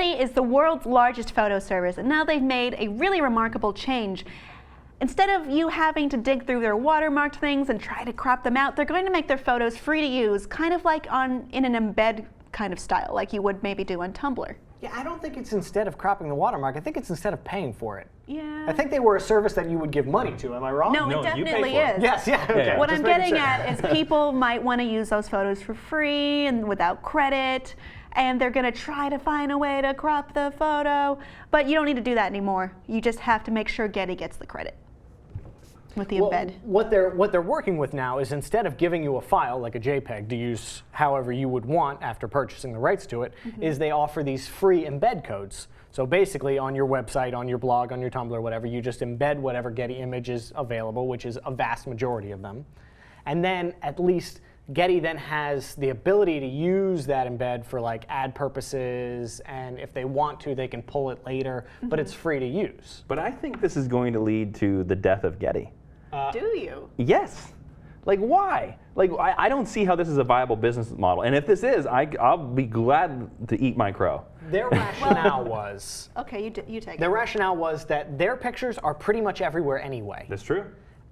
Getty is the world's largest photo service, and now they've made a really remarkable change. Instead of you having to dig through their watermarked things and try to crop them out, they're going to make their photos free to use, kind of like in an embed kind of style, like you would maybe do on Tumblr. Yeah, I don't think it's instead of cropping the watermark. I think it's instead of paying for it. Yeah. I think they were a service that you would give money to. Am I wrong? No, it definitely is. Yes, yeah, okay. What I'm getting at is people might want to use those photos for free and without credit, and they're going to try to find a way to crop the photo, but you don't need to do that anymore. You just have to make sure Getty gets the credit with the embed. What they're working with now is, instead of giving you a file like a JPEG to use however you would want after purchasing the rights to it, is they offer these free embed codes. So basically, on your website, on your blog, on your Tumblr, whatever, you just embed whatever Getty image is available, which is a vast majority of them. And then at least Getty then has the ability to use that embed for like ad purposes, and if they want to, they can pull it later, but it's free to use. But I think this is going to lead to the death of Getty. Do you? Yes. Like, why? Like, I don't see how this is a viable business model. And if this is, I'll be glad to eat my crow. Their rationale was... Okay, you take it. Their rationale was that their pictures are pretty much everywhere anyway. That's true.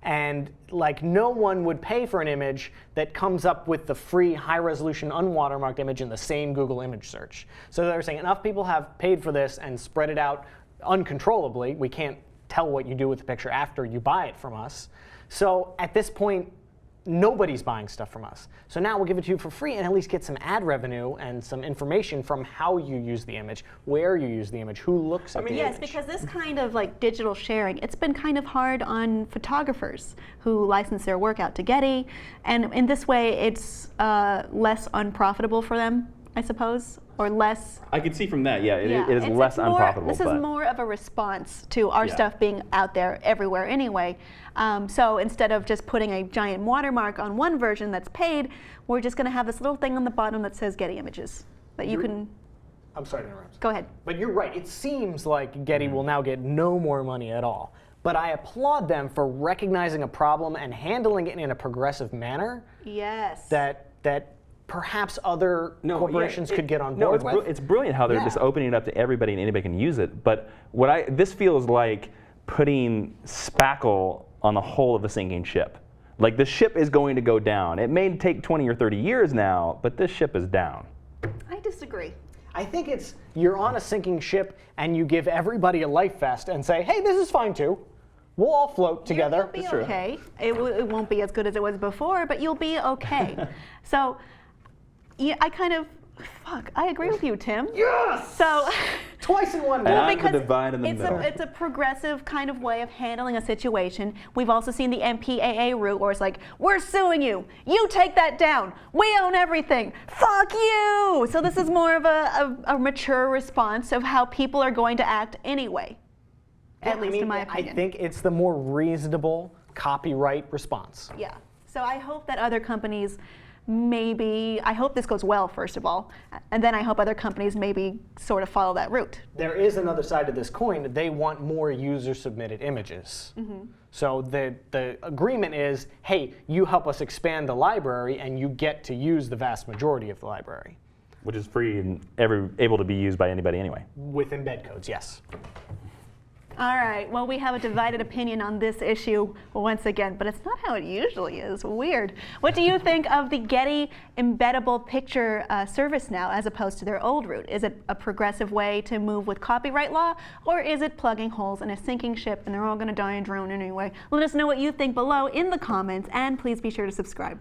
And like, no one would pay for an image that comes up with the free high-resolution unwatermarked image in the same Google image search. So they're saying enough people have paid for this and spread it out uncontrollably. We can't tell what you do with the picture after you buy it from us. So at this point, nobody's buying stuff from us. So now we'll give it to you for free and at least get some ad revenue and some information from how you use the image, where you use the image, who looks at the image. Yes, because this kind of like digital sharing, it's been kind of hard on photographers who license their work out to Getty, and in this way it's less unprofitable for them, I suppose, or less... I could see from that, yeah, it is less unprofitable. This is more of a response to our stuff being out there everywhere anyway. So instead of just putting a giant watermark on one version that's paid, we're just going to have this little thing on the bottom that says Getty Images that you can... I'm sorry to interrupt. Go ahead. But you're right. It seems like Getty will now get no more money at all. But I applaud them for recognizing a problem and handling it in a progressive manner. Yes. That perhaps other corporations could get on board with. It's brilliant how they're just opening it up to everybody and anybody can use it. But this feels like putting spackle on the hull of a sinking ship. Like, the ship is going to go down. It may take 20 or 30 years now, but this ship is down. I disagree. I think it's, you're on a sinking ship and you give everybody a life vest and say, hey, this is fine too. We'll all float together. You'll be okay. It won't be as good as it was before, but you'll be okay. So, yeah, I agree with you, Tim. Yes! So, twice in one day. And I'm the divide in the middle. It's a progressive kind of way of handling a situation. We've also seen the MPAA route where it's like, we're suing you. You take that down. We own everything. Fuck you! So this is more of a mature response of how people are going to act anyway. At least in my opinion. I think it's the more reasonable copyright response. Yeah. So I hope that other companies I hope this goes well, first of all, and then I hope other companies maybe sort of follow that route. There is another side to this coin. They want more user-submitted images. So the agreement is, hey, you help us expand the library and you get to use the vast majority of the library. Which is free and able to be used by anybody anyway. With embed codes, yes. All right, well, we have a divided opinion on this issue once again, but it's not how it usually is. Weird. What do you think of the Getty embeddable picture service now as opposed to their old route? Is it a progressive way to move with copyright law, or is it plugging holes in a sinking ship and they're all going to die and drown anyway? Let us know what you think below in the comments, and please be sure to subscribe.